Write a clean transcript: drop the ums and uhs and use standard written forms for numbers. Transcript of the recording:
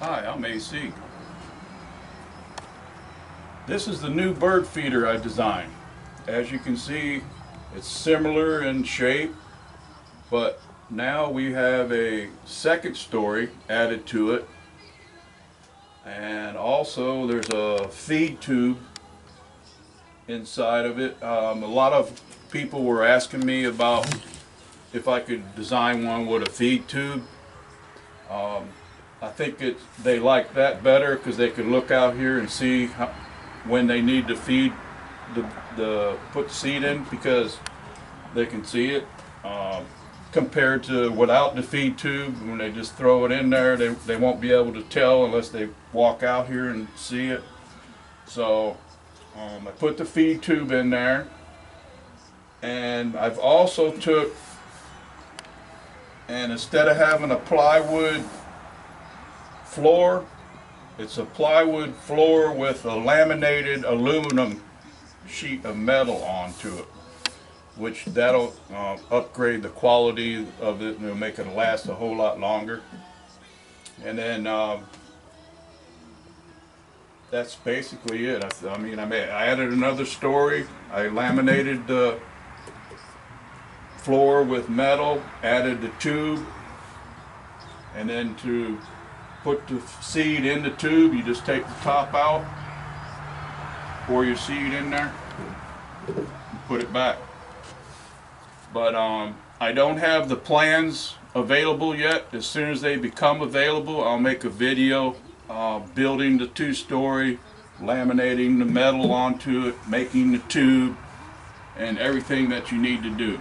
Hi, I'm AC. This is the new bird feeder I designed. As you can see, it's similar in shape, but now we have a second story added to it. And also there's a feed tube inside of it. A lot of people were asking me about if I could design one with a feed tube. I think they like that better because they can look out here and see when they need to feed put the seed in, because they can see it, compared to without the feed tube. When they just throw it in there, they won't be able to tell unless they walk out here and see it. So I put the feed tube in there, and I've also and instead of having a plywood floor, it's a plywood floor with a laminated aluminum sheet of metal onto it, which that'll upgrade the quality of it and it'll make it last a whole lot longer. And then that's basically it. I added another story. I laminated the floor with metal, added the tube, and then to put the seed in the tube, you just take the top out, pour your seed in there, and put it back. But I don't have the plans available yet. As soon as they become available, I'll make a video building the two-story, laminating the metal onto it, making the tube, and everything that you need to do.